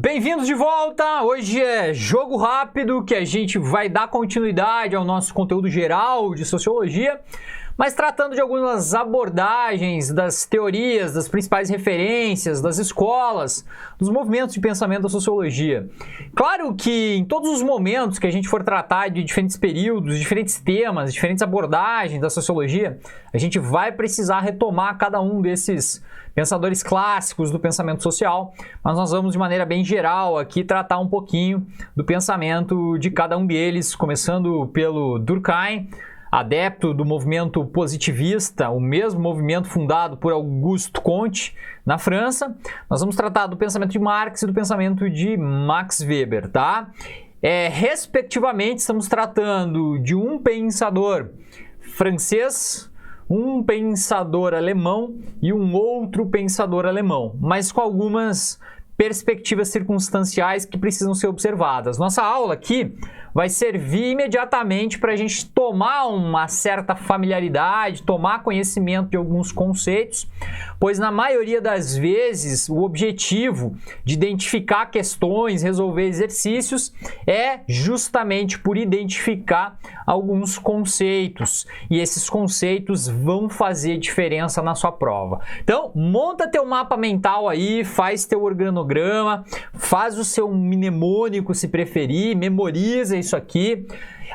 Bem-vindos de volta! Hoje é jogo rápido que a gente vai dar continuidade ao nosso conteúdo geral de sociologia, mas tratando de algumas abordagens das teorias, das principais referências, das escolas, dos movimentos de pensamento da sociologia. Claro que em todos os momentos que a gente for tratar de diferentes períodos, diferentes temas, diferentes abordagens da sociologia, a gente vai precisar retomar cada um desses pensadores clássicos do pensamento social, mas nós vamos de maneira bem geral aqui tratar um pouquinho do pensamento de cada um deles, começando pelo Durkheim, adepto do movimento positivista, o mesmo movimento fundado por Auguste Comte na França. Nós vamos tratar do pensamento de Marx e do pensamento de Max Weber, tá? Respectivamente, estamos tratando de um pensador francês, um pensador alemão e um outro pensador alemão, mas com algumas perspectivas circunstanciais que precisam ser observadas. Nossa aula aqui vai servir imediatamente para a gente tomar uma certa familiaridade, tomar conhecimento de alguns conceitos, pois na maioria das vezes o objetivo de identificar questões, resolver exercícios é justamente por identificar alguns conceitos, e esses conceitos vão fazer diferença na sua prova. Então, monta teu mapa mental aí, faz teu organograma, faz o seu mnemônico se preferir, memoriza isso aqui,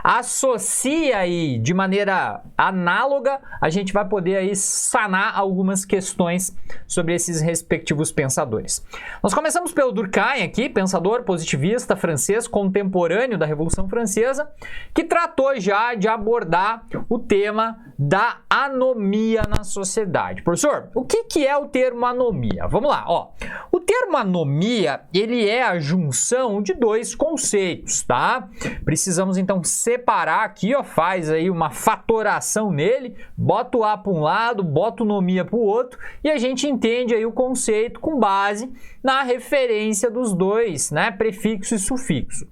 associa aí de maneira análoga, a gente vai poder aí sanar algumas questões sobre esses respectivos pensadores. Nós começamos pelo Durkheim aqui, pensador positivista francês contemporâneo da Revolução Francesa, que tratou já de abordar o tema da anomia na sociedade. Professor, o que é o termo anomia? Vamos lá, ó. O termo anomia, ele é a junção de dois conceitos, tá? Precisamos então separar aqui, ó, faz aí uma fatoração nele, bota o A para um lado, bota o nomia para o outro, e a gente entende aí o conceito com base na referência dos dois, né, prefixo e sufixo.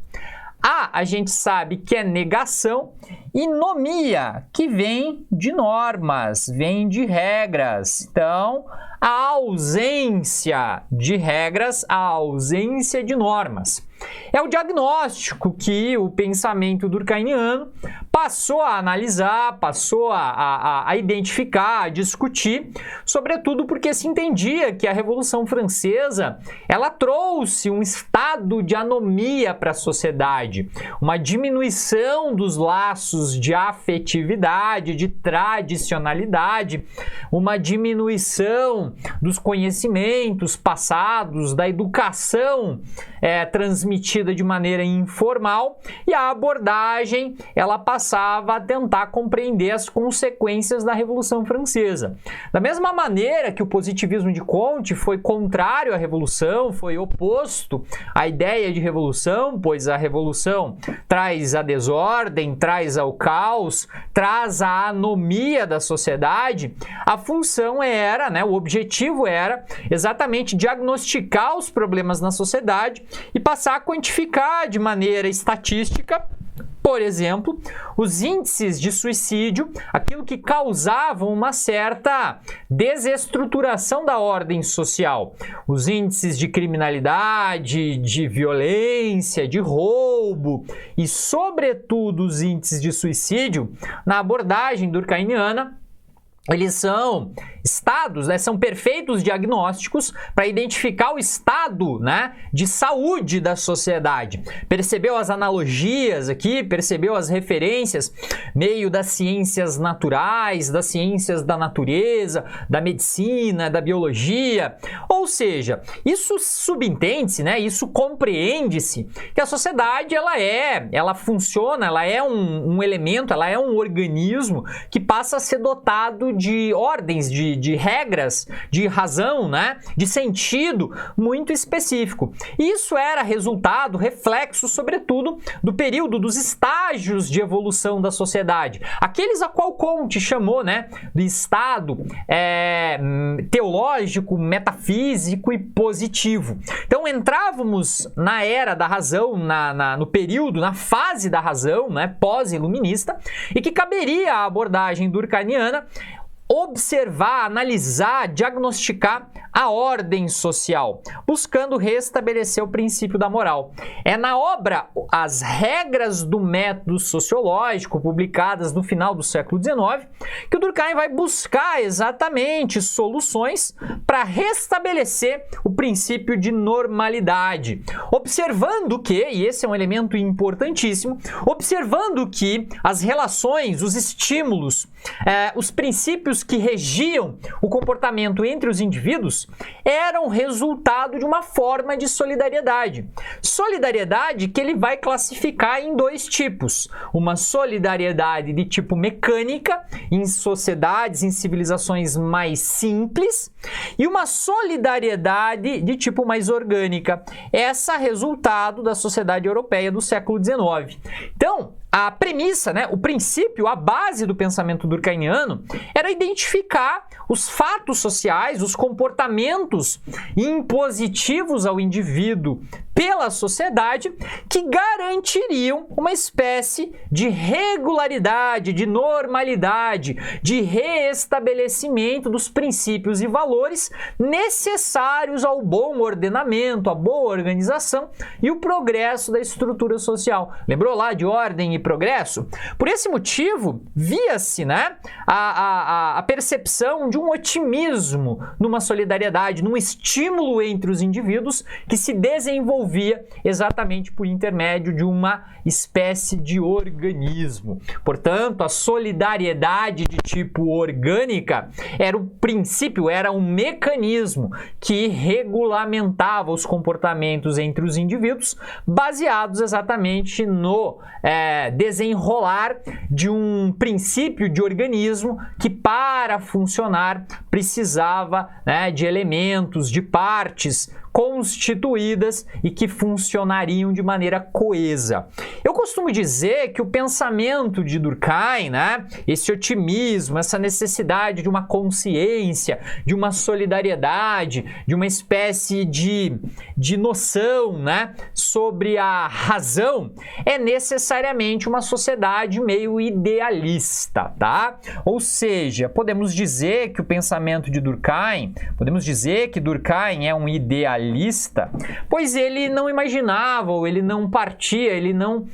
A gente sabe que é negação, e nomia, que vem de normas, vem de regras. Então, a ausência de regras, a ausência de normas. É o diagnóstico que o pensamento durkheimiano passou a analisar, passou a identificar, a discutir, sobretudo porque se entendia que a Revolução Francesa ela trouxe um estado de anomia para a sociedade, uma diminuição dos laços de afetividade, de tradicionalidade, uma diminuição dos conhecimentos passados, da educação transmitida de maneira informal, e a abordagem ela passava a tentar compreender as consequências da Revolução Francesa. Da mesma maneira que o positivismo de Comte foi contrário à Revolução, foi oposto à ideia de revolução, pois a revolução traz a desordem, traz ao caos, traz a anomia da sociedade, a função era, né, o objetivo era exatamente diagnosticar os problemas na sociedade e passar a quantificar de maneira estatística, por exemplo, os índices de suicídio, aquilo que causava uma certa desestruturação da ordem social. Os índices de criminalidade, de violência, de roubo e, sobretudo, os índices de suicídio, na abordagem durkheimiana, eles são estados, né, são perfeitos diagnósticos para identificar o estado, né, de saúde da sociedade. Percebeu as analogias aqui? Percebeu as referências? Meio das ciências naturais, das ciências da natureza, da medicina, da biologia. Ou seja, isso subentende-se, né, isso compreende-se que a sociedade ela funciona, ela é um elemento, ela é um organismo que passa a ser dotado de ordens, de regras, de razão, né? De sentido muito específico. Isso era resultado, reflexo, sobretudo, do período dos estágios de evolução da sociedade. Aqueles a qual Comte chamou, né, de estado teológico, metafísico e positivo. Então, entrávamos na era da razão, no período, na fase da razão, né, pós-iluminista, e que caberia à abordagem durkheimiana observar, analisar, diagnosticar a ordem social, buscando restabelecer o princípio da moral. É na obra As Regras do Método Sociológico, publicadas no final do século XIX, que o Durkheim vai buscar exatamente soluções para restabelecer o princípio de normalidade, observando que, e esse é um elemento importantíssimo, observando que as relações, os estímulos, os princípios que regiam o comportamento entre os indivíduos eram resultado de uma forma de solidariedade. Solidariedade que ele vai classificar em dois tipos. Uma solidariedade de tipo mecânica, em sociedades, em civilizações mais simples, e uma solidariedade de tipo mais orgânica. Essa é resultado da sociedade europeia do século XIX. Então, a premissa, o princípio, a base do pensamento durkheimiano era identificar os fatos sociais, os comportamentos impositivos ao indivíduo pela sociedade que garantiriam uma espécie de regularidade, de normalidade, de reestabelecimento dos princípios e valores necessários ao bom ordenamento, à boa organização e o progresso da estrutura social. Lembrou lá de ordem e progresso? Por esse motivo, via-se a percepção de um otimismo numa solidariedade, num estímulo entre os indivíduos que se desenvolvia exatamente por intermédio de uma espécie de organismo. Portanto, a solidariedade de tipo orgânica era o princípio, era um mecanismo que regulamentava os comportamentos entre os indivíduos, baseados exatamente no desenrolar de um princípio de organismo que, para funcionar, precisava de elementos, de partes constituídas e que funcionariam de maneira coesa. Eu costumo dizer que o pensamento de Durkheim, esse otimismo, essa necessidade de uma consciência, de uma solidariedade, de uma espécie de noção sobre a razão, é necessariamente uma sociedade meio idealista, tá? Ou seja, podemos dizer que o pensamento de Durkheim, podemos dizer que Durkheim é um idealista, pois ele não imaginava, ou ele não partia, ele não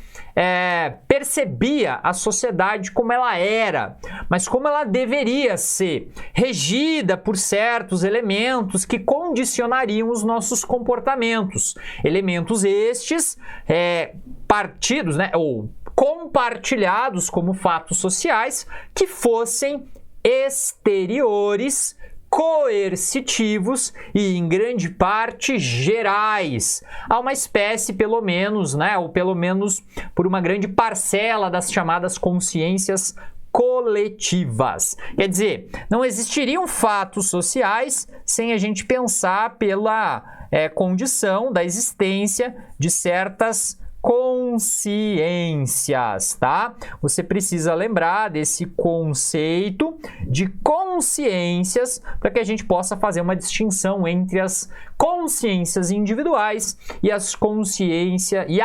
percebia a sociedade como ela era, mas como ela deveria ser, regida por certos elementos que condicionariam os nossos comportamentos. Elementos estes partidos, ou compartilhados como fatos sociais que fossem exteriores, coercitivos e, em grande parte, gerais, a uma espécie, pelo menos, ou pelo menos por uma grande parcela das chamadas consciências coletivas. Quer dizer, não existiriam fatos sociais sem a gente pensar pela condição da existência de certas consciências, tá? Você precisa lembrar desse conceito de consciências para que a gente possa fazer uma distinção entre as consciências individuais e a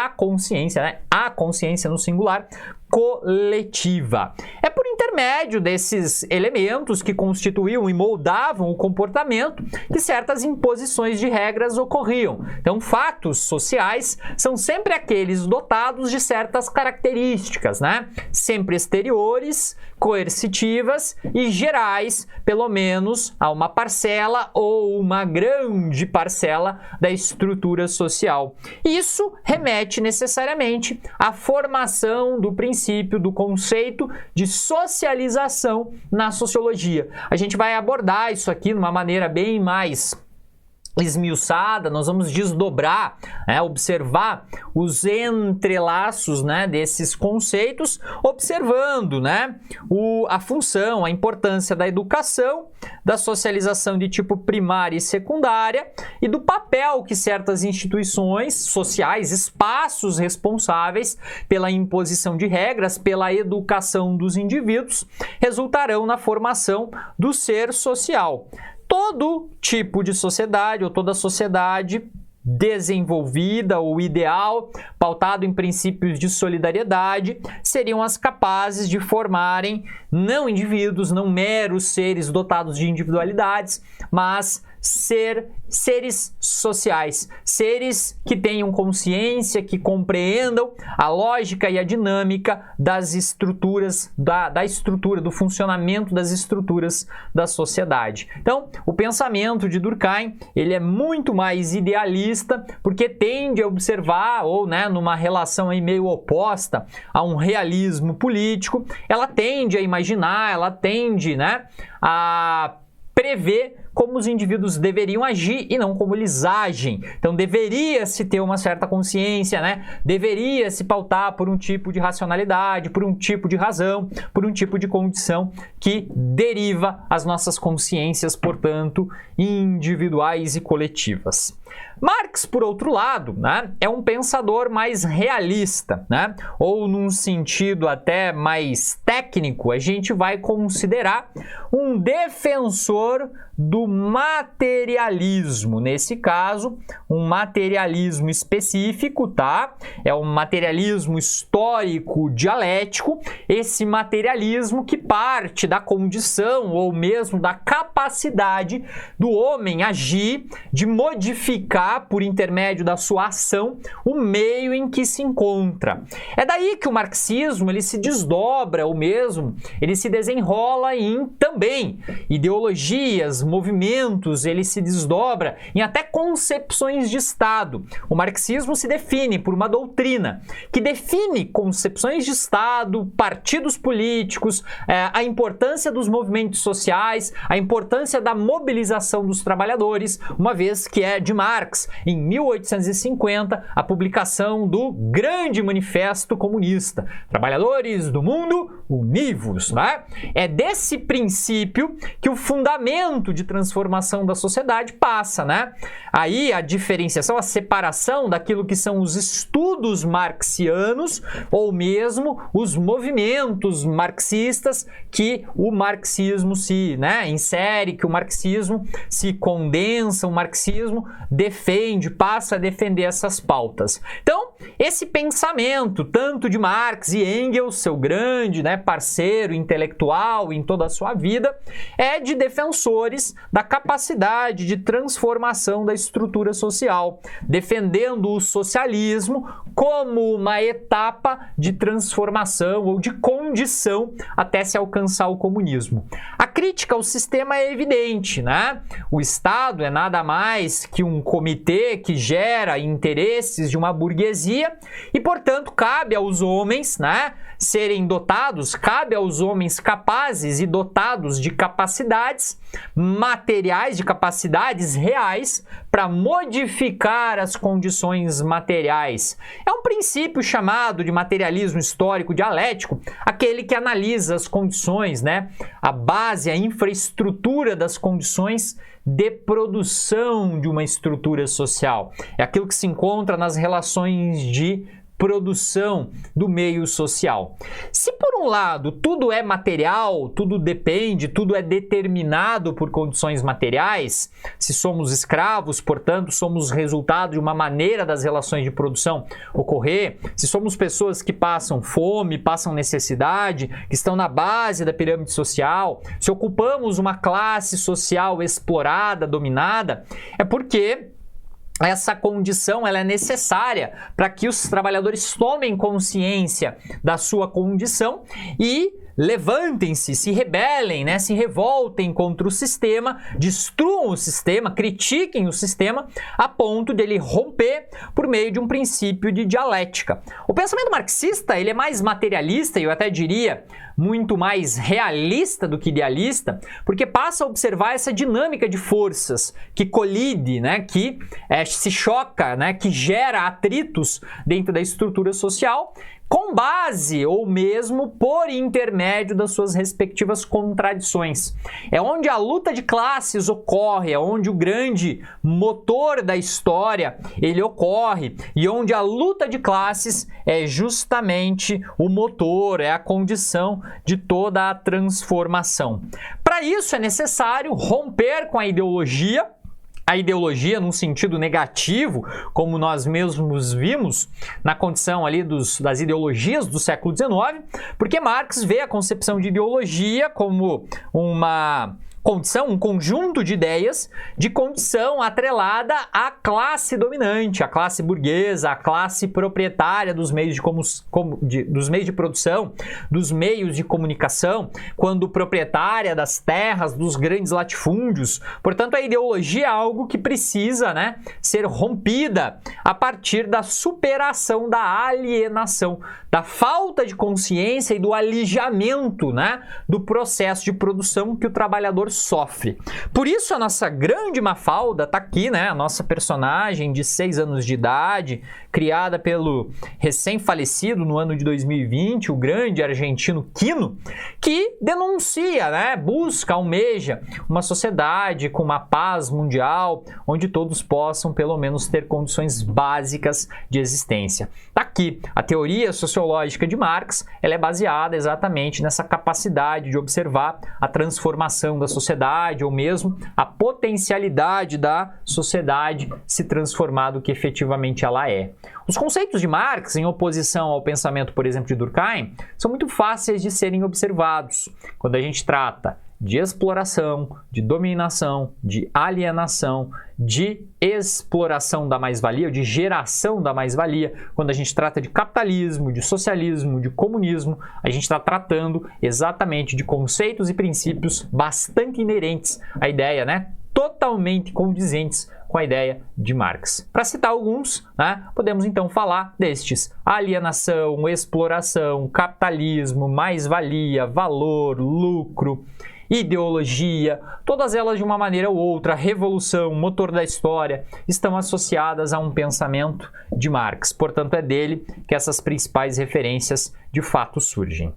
consciência, a consciência no singular, coletiva. É por intermédio desses elementos que constituíam e moldavam o comportamento que certas imposições de regras ocorriam. Então, fatos sociais são sempre aqueles dotados de certas características, sempre exteriores, coercitivas e gerais, pelo menos a uma parcela ou uma grande parcela da estrutura social. Isso remete necessariamente à formação do princípio, do conceito de socialização na sociologia. A gente vai abordar isso aqui de uma maneira bem mais esmiuçada, nós vamos desdobrar, observar os entrelaços desses conceitos, observando a função, a importância da educação, da socialização de tipo primária e secundária e do papel que certas instituições sociais, espaços responsáveis pela imposição de regras, pela educação dos indivíduos, resultarão na formação do ser social. Todo tipo de sociedade ou toda sociedade desenvolvida ou ideal, pautado em princípios de solidariedade, seriam as capazes de formarem não indivíduos, não meros seres dotados de individualidades, mas seres sociais, seres que tenham consciência, que compreendam a lógica e a dinâmica das estruturas, da estrutura, do funcionamento das estruturas da sociedade. Então, o pensamento de Durkheim, ele é muito mais idealista, porque tende a observar, ou numa relação aí meio oposta a um realismo político, ela tende a imaginar, ela tende a prever como os indivíduos deveriam agir e não como eles agem. Então deveria-se ter uma certa consciência, deveria se pautar por um tipo de racionalidade, por um tipo de razão, por um tipo de condição que deriva as nossas consciências, portanto, individuais e coletivas. Marx, por outro lado, é um pensador mais realista, ou num sentido até mais técnico, a gente vai considerar um defensor do materialismo. Nesse caso, um materialismo específico, É um materialismo histórico dialético, esse materialismo que parte da condição ou mesmo da capacidade do homem agir, de modificar por intermédio da sua ação o meio em que se encontra. É daí que o marxismo ele se desdobra, ou mesmo ele se desenrola em também ideologias, movimentos, ele se desdobra em até concepções de Estado. O marxismo se define por uma doutrina que define concepções de Estado, partidos políticos, a importância dos movimentos sociais, a importância da mobilização dos trabalhadores, uma vez que é de Marx, em 1850, a publicação do Grande Manifesto Comunista. Trabalhadores do mundo, univos, É desse princípio que o fundamento de transformação da sociedade passa, Aí a diferenciação, a separação daquilo que são os estudos marxianos ou mesmo os movimentos marxistas que o marxismo se insere, que o marxismo se condensa, o marxismo defende, passa a defender essas pautas. Então, esse pensamento, tanto de Marx e Engels, seu grande parceiro intelectual em toda a sua vida, é de defensores da capacidade de transformação da estrutura social, defendendo o socialismo como uma etapa de transformação ou de condição até se alcançar o comunismo. A crítica ao sistema é evidente, O Estado é nada mais que um comitê que gera interesses de uma burguesia e, portanto, cabe aos homens, serem dotados, cabe aos homens capazes e dotados de capacidades materiais, de capacidades reais para modificar as condições materiais. É um princípio chamado de materialismo histórico dialético, aquele que analisa as condições, a base, a infraestrutura das condições de produção de uma estrutura social. É aquilo que se encontra nas relações de produção do meio social. Se por um lado tudo é material, tudo depende, tudo é determinado por condições materiais, se somos escravos, portanto, somos resultado de uma maneira das relações de produção ocorrer, se somos pessoas que passam fome, passam necessidade, que estão na base da pirâmide social, se ocupamos uma classe social explorada, dominada, é porque essa condição ela é necessária para que os trabalhadores tomem consciência da sua condição e levantem-se, se rebelem, se revoltem contra o sistema, destruam o sistema, critiquem o sistema, a ponto de ele romper por meio de um princípio de dialética. O pensamento marxista ele é mais materialista, e eu até diria muito mais realista do que idealista, porque passa a observar essa dinâmica de forças que colide, que se choca, que gera atritos dentro da estrutura social, com base ou mesmo por intermédio das suas respectivas contradições. É onde a luta de classes ocorre, é onde o grande motor da história ele ocorre e onde a luta de classes é justamente o motor, é a condição de toda a transformação. Para isso é necessário romper com a ideologia a ideologia num sentido negativo, como nós mesmos vimos na condição ali das ideologias do século XIX, porque Marx vê a concepção de ideologia como uma condição, um conjunto de ideias de condição atrelada à classe dominante, à classe burguesa, à classe proprietária dos meios dos meios de produção, dos meios de comunicação, quando proprietária das terras, dos grandes latifúndios. Portanto, a ideologia é algo que precisa, ser rompida a partir da superação da alienação, da falta de consciência e do alijamento, do processo de produção que o trabalhador sofre. Por isso a nossa grande Mafalda está aqui, a nossa personagem de 6 anos de idade, criada pelo recém-falecido no ano de 2020, o grande argentino Quino, que denuncia, busca, almeja uma sociedade com uma paz mundial, onde todos possam pelo menos ter condições básicas de existência. Está aqui a teoria sociológica de Marx, ela é baseada exatamente nessa capacidade de observar a transformação da sociedade ou mesmo a potencialidade da sociedade se transformar do que efetivamente ela é. Os conceitos de Marx, em oposição ao pensamento, por exemplo, de Durkheim, são muito fáceis de serem observados. Quando a gente trata de exploração, de dominação, de alienação, de exploração da mais-valia, de geração da mais-valia, quando a gente trata de capitalismo, de socialismo, de comunismo, a gente está tratando exatamente de conceitos e princípios bastante inerentes à ideia, totalmente condizentes com a ideia de Marx. Para citar alguns, podemos então falar destes: alienação, exploração, capitalismo, mais-valia, valor, lucro, ideologia, todas elas de uma maneira ou outra, revolução, motor da história, estão associadas a um pensamento de Marx. Portanto, é dele que essas principais referências de fato surgem.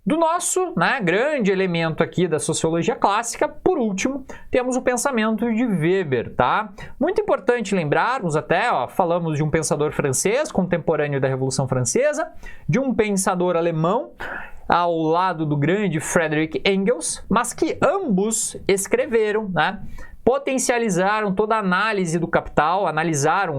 Do nosso grande elemento aqui da sociologia clássica, por último, temos o pensamento de Weber, tá? Muito importante lembrarmos até, falamos de um pensador francês, contemporâneo da Revolução Francesa, de um pensador alemão, ao lado do grande Friedrich Engels, mas que ambos escreveram, potencializaram toda a análise do Capital,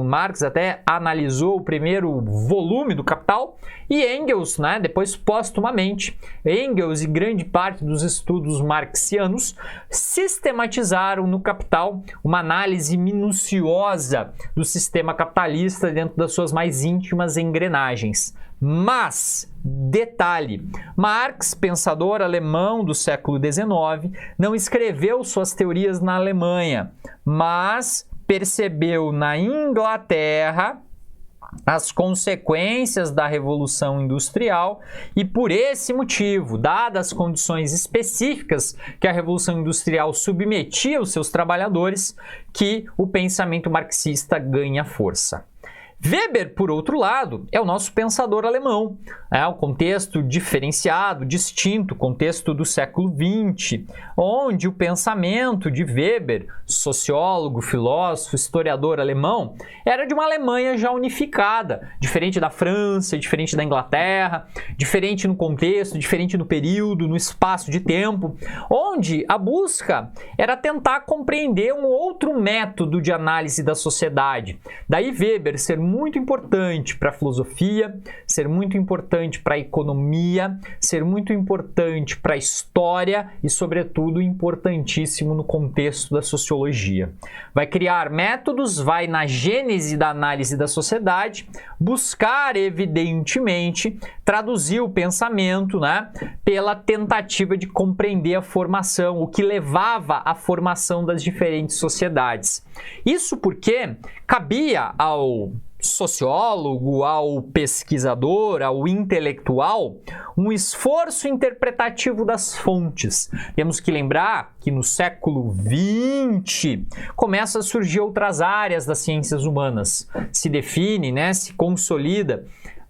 Marx até analisou o primeiro volume do Capital, e Engels, depois póstumamente, Engels e grande parte dos estudos marxianos sistematizaram no Capital uma análise minuciosa do sistema capitalista dentro das suas mais íntimas engrenagens. Mas, detalhe, Marx, pensador alemão do século XIX, não escreveu suas teorias na Alemanha, mas percebeu na Inglaterra as consequências da Revolução Industrial e, por esse motivo, dadas as condições específicas que a Revolução Industrial submetia aos seus trabalhadores, que o pensamento marxista ganha força. Weber, por outro lado, é o nosso pensador alemão, o contexto diferenciado, distinto, contexto do século XX, onde o pensamento de Weber, sociólogo, filósofo, historiador alemão, era de uma Alemanha já unificada, diferente da França, diferente da Inglaterra, diferente no contexto, diferente no período, no espaço de tempo, onde a busca era tentar compreender um outro método de análise da sociedade. Daí Weber ser muito importante para a filosofia, ser muito importante para a economia, ser muito importante para a história e, sobretudo, importantíssimo no contexto da sociologia. Vai criar métodos, vai na gênese da análise da sociedade, buscar, evidentemente, traduzir o pensamento, pela tentativa de compreender a formação, o que levava à formação das diferentes sociedades. Isso porque cabia ao sociólogo, ao pesquisador, ao intelectual, um esforço interpretativo das fontes. Temos que lembrar que no século XX começa a surgir outras áreas das ciências humanas. Se define, se consolida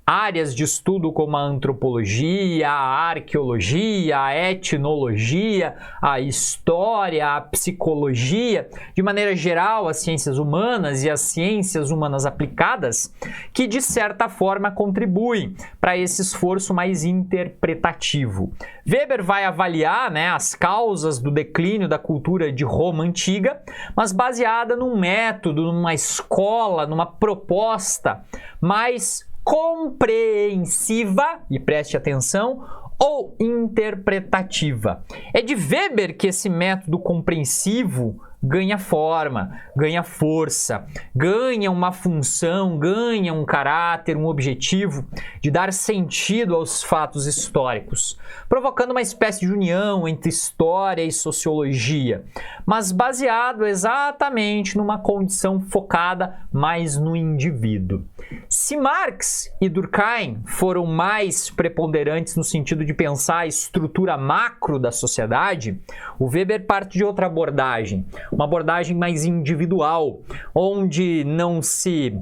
áreas de estudo como a antropologia, a arqueologia, a etnologia, a história, a psicologia, de maneira geral, as ciências humanas e as ciências humanas aplicadas, que de certa forma contribuem para esse esforço mais interpretativo. Weber vai avaliar, né, as causas do declínio da cultura de Roma antiga, mas baseada num método, numa escola, numa proposta mais compreensiva, e preste atenção, ou interpretativa. É de Weber que esse método compreensivo ganha forma, ganha força, ganha uma função, ganha um caráter, um objetivo de dar sentido aos fatos históricos, provocando uma espécie de união entre história e sociologia, mas baseado exatamente numa condição focada mais no indivíduo. Se Marx e Durkheim foram mais preponderantes no sentido de pensar a estrutura macro da sociedade, o Weber parte de outra abordagem, uma abordagem mais individual, onde não se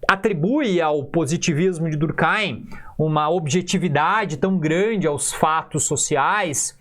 atribui ao positivismo de Durkheim uma objetividade tão grande aos fatos sociais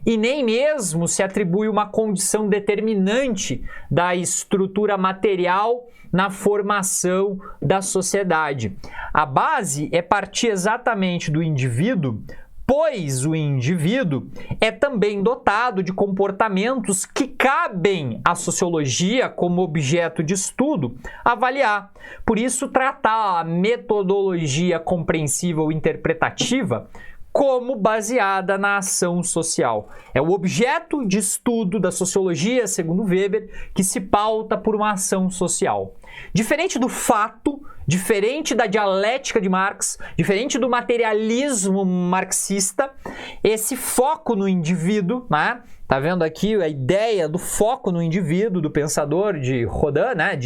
e nem mesmo se atribui uma condição determinante da estrutura material na formação da sociedade. A base é partir exatamente do indivíduo, pois o indivíduo é também dotado de comportamentos que cabem à sociologia como objeto de estudo avaliar. Por isso, tratar a metodologia compreensiva ou interpretativa como baseada na ação social. É o objeto de estudo da sociologia, segundo Weber, que se pauta por uma ação social. Diferente do fato, diferente da dialética de Marx, diferente do materialismo marxista, esse foco no indivíduo, né? Tá vendo aqui a ideia do foco no indivíduo, do pensador de Rodin, né?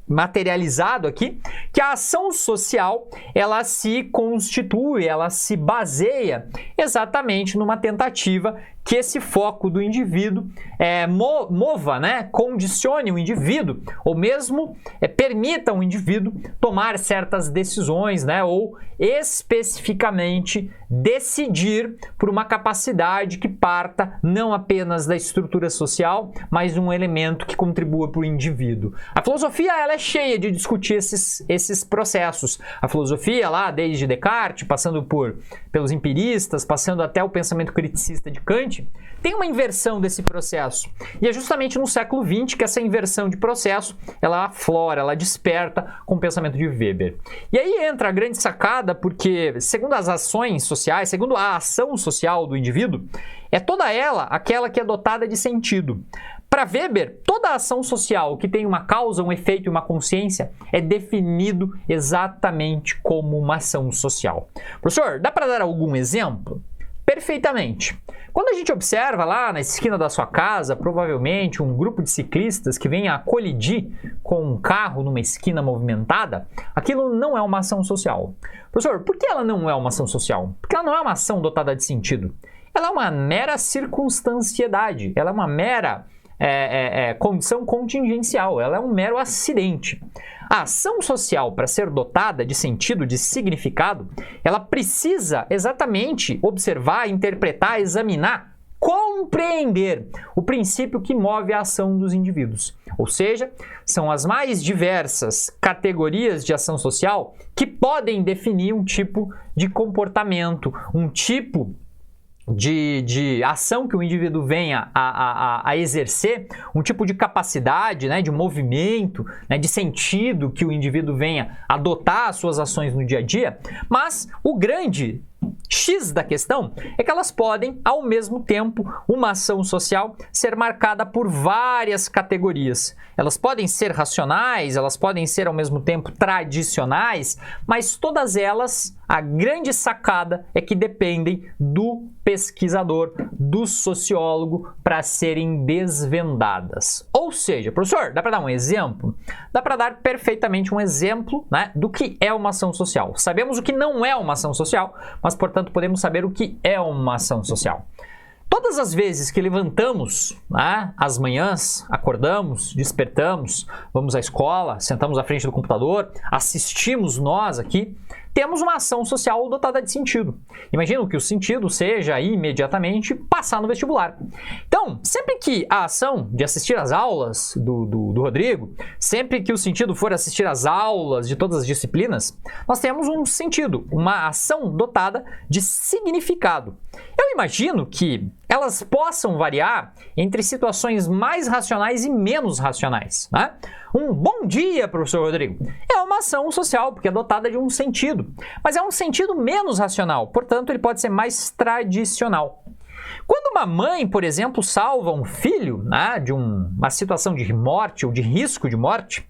Materializado aqui, que a ação social ela se constitui, ela se baseia exatamente numa tentativa que esse foco do indivíduo mova, né, condicione o indivíduo, ou mesmo permita ao indivíduo tomar certas decisões, né, ou especificamente decidir por uma capacidade que parta não apenas da estrutura social, mas um elemento que contribua para o indivíduo. A filosofia ela é cheia de discutir esses processos. A filosofia lá, desde Descartes, passando pelos empiristas, passando até o pensamento criticista de Kant, tem uma inversão desse processo. E é justamente no século XX que essa inversão de processo, ela aflora, ela desperta com o pensamento de Weber. E aí entra a grande sacada, porque segundo as ações sociais, segundo a ação social do indivíduo, é toda ela aquela que é dotada de sentido. Para Weber, toda ação social que tem uma causa, um efeito e uma consciência é definido exatamente como uma ação social. Professor, dá para dar algum exemplo? Perfeitamente. Quando a gente observa lá na esquina da sua casa, provavelmente um grupo de ciclistas que vem a colidir com um carro numa esquina movimentada, aquilo não é uma ação social. Professor, por que ela não é uma ação social? Porque ela não é uma ação dotada de sentido. Ela é uma mera circunstanciedade, ela é uma mera condição contingencial, ela é um mero acidente. A ação social, para ser dotada de sentido, de significado, ela precisa exatamente observar, interpretar, examinar, compreender o princípio que move a ação dos indivíduos. Ou seja, são as mais diversas categorias de ação social que podem definir um tipo de comportamento, um tipo de ação que o indivíduo venha a exercer, um tipo de capacidade, né, de movimento, né, de sentido que o indivíduo venha adotar as suas ações no dia a dia, mas o grande X da questão é que elas podem, ao mesmo tempo, uma ação social ser marcada por várias categorias. Elas podem ser racionais, elas podem ser, ao mesmo tempo, tradicionais, mas todas elas, a grande sacada é que dependem do pesquisador, do sociólogo, para serem desvendadas. Ou seja, professor, dá para dar um exemplo? Dá para dar perfeitamente um exemplo, né, do que é uma ação social. Sabemos o que não é uma ação social, mas, portanto, podemos saber o que é uma ação social. Todas as vezes que levantamos, né, às manhãs, acordamos, despertamos, vamos à escola, sentamos à frente do computador, assistimos nós aqui, temos uma ação social dotada de sentido. Imagino que o sentido seja imediatamente passar no vestibular. Então, sempre que a ação de assistir às aulas do Rodrigo, sempre que o sentido for assistir às aulas de todas as disciplinas, nós temos um sentido, uma ação dotada de significado. Eu imagino que elas possam variar entre situações mais racionais e menos racionais, né? Um bom dia, professor Rodrigo, é uma ação social porque é dotada de um sentido, mas é um sentido menos racional, portanto ele pode ser mais tradicional. Quando uma mãe, por exemplo, salva um filho, né, de uma situação de morte ou de risco de morte,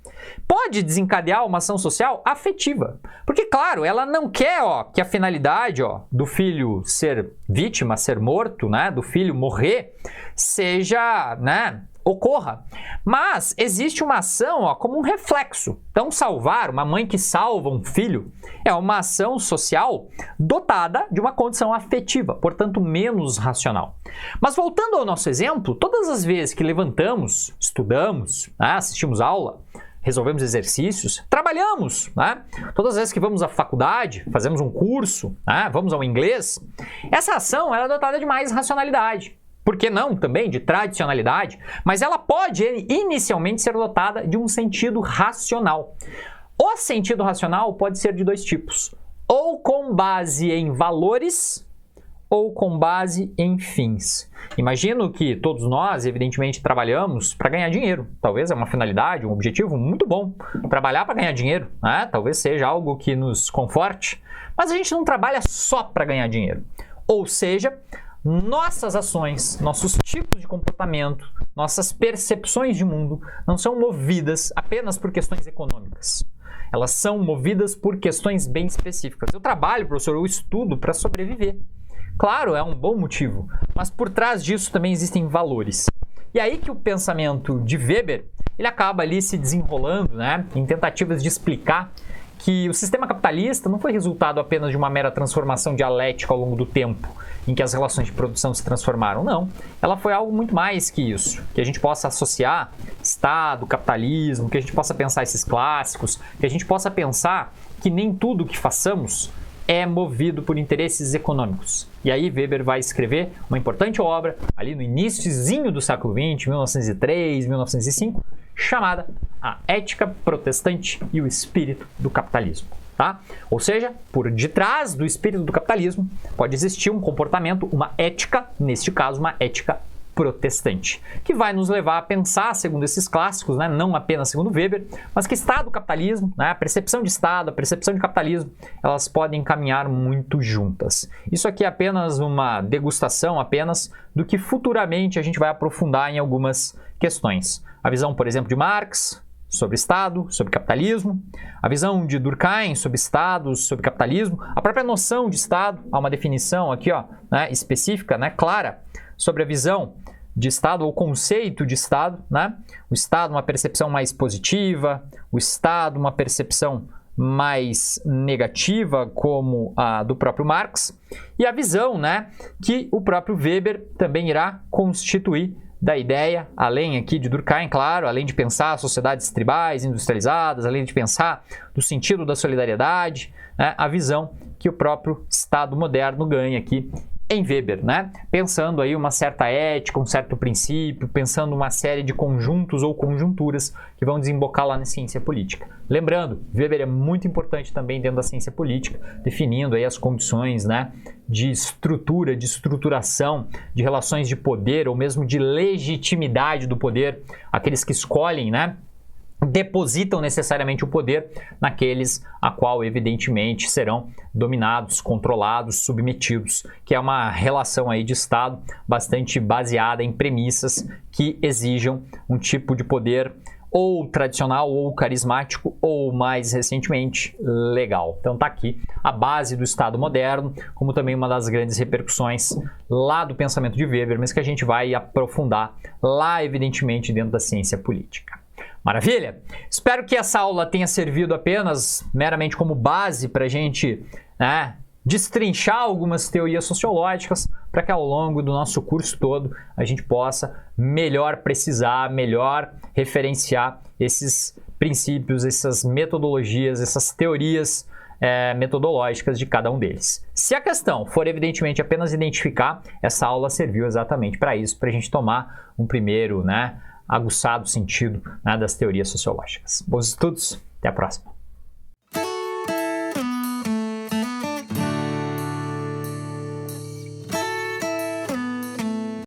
pode desencadear uma ação social afetiva. Porque, claro, ela não quer que a finalidade do filho ser vítima, ser morto, né, do filho morrer, seja, né, ocorra. Mas existe uma ação como um reflexo. Então, salvar, uma mãe que salva um filho, é uma ação social dotada de uma condição afetiva, portanto, menos racional. Mas voltando ao nosso exemplo, todas as vezes que levantamos, estudamos, né, assistimos aula, resolvemos exercícios, trabalhamos, né? Todas as vezes que vamos à faculdade, fazemos um curso, né, vamos ao inglês, essa ação ela é dotada de mais racionalidade. Por que não também de tradicionalidade? Mas ela pode inicialmente ser dotada de um sentido racional. O sentido racional pode ser de dois tipos, ou com base em valores ou com base em fins. Imagino que todos nós, evidentemente, trabalhamos para ganhar dinheiro. Talvez é uma finalidade, um objetivo muito bom. Trabalhar para ganhar dinheiro, né? Talvez seja algo que nos conforte, mas a gente não trabalha só para ganhar dinheiro. Ou seja, nossas ações, nossos tipos de comportamento, nossas percepções de mundo não são movidas apenas por questões econômicas. Elas são movidas por questões bem específicas. Eu trabalho, professor, eu estudo para sobreviver. Claro, é um bom motivo, mas por trás disso também existem valores. E aí que o pensamento de Weber, ele acaba ali se desenrolando, né, em tentativas de explicar que o sistema capitalista não foi resultado apenas de uma mera transformação dialética ao longo do tempo, em que as relações de produção se transformaram, não. Ela foi algo muito mais que isso, que a gente possa associar Estado, capitalismo, que a gente possa pensar esses clássicos, que a gente possa pensar que nem tudo que façamos é movido por interesses econômicos. E aí Weber vai escrever uma importante obra, ali no iníciozinho do século XX, 1903, 1905, chamada A Ética Protestante e o Espírito do Capitalismo. Tá? Ou seja, por detrás do espírito do capitalismo pode existir um comportamento, uma ética, neste caso uma ética protestante, que vai nos levar a pensar, segundo esses clássicos, né, não apenas segundo Weber, mas que Estado, capitalismo, né, a percepção de Estado, a percepção de capitalismo, elas podem caminhar muito juntas. Isso aqui é apenas uma degustação apenas do que futuramente a gente vai aprofundar em algumas questões. A visão, por exemplo, de Marx sobre Estado, sobre capitalismo, a visão de Durkheim sobre Estado, sobre capitalismo, a própria noção de Estado, há uma definição aqui, né, específica, né, clara, sobre a visão de Estado ou conceito de Estado, né? O Estado uma percepção mais positiva, o Estado uma percepção mais negativa, como a do próprio Marx, e a visão, né, que o próprio Weber também irá constituir da ideia, além aqui de Durkheim, claro, além de pensar sociedades tribais, industrializadas, além de pensar do sentido da solidariedade, né, a visão que o próprio Estado moderno ganha aqui em Weber, né? Pensando aí uma certa ética, um certo princípio, pensando uma série de conjuntos ou conjunturas que vão desembocar lá na ciência política. Lembrando, Weber é muito importante também dentro da ciência política, definindo aí as condições, né, de estrutura, de estruturação, de relações de poder ou mesmo de legitimidade do poder, aqueles que escolhem, né, depositam necessariamente o poder naqueles a qual evidentemente serão dominados, controlados, submetidos, que é uma relação aí de Estado bastante baseada em premissas que exijam um tipo de poder ou tradicional, ou carismático, ou mais recentemente, legal. Então tá aqui a base do Estado moderno, como também uma das grandes repercussões lá do pensamento de Weber, mas que a gente vai aprofundar lá, evidentemente, dentro da ciência política. Maravilha? Espero que essa aula tenha servido apenas meramente como base para a gente, né, destrinchar algumas teorias sociológicas para que ao longo do nosso curso todo a gente possa melhor precisar, melhor referenciar esses princípios, essas metodologias, essas teorias metodológicas de cada um deles. Se a questão for evidentemente apenas identificar, essa aula serviu exatamente para isso, para a gente tomar um primeiro, aguçado sentido das teorias sociológicas. Bons estudos, até a próxima!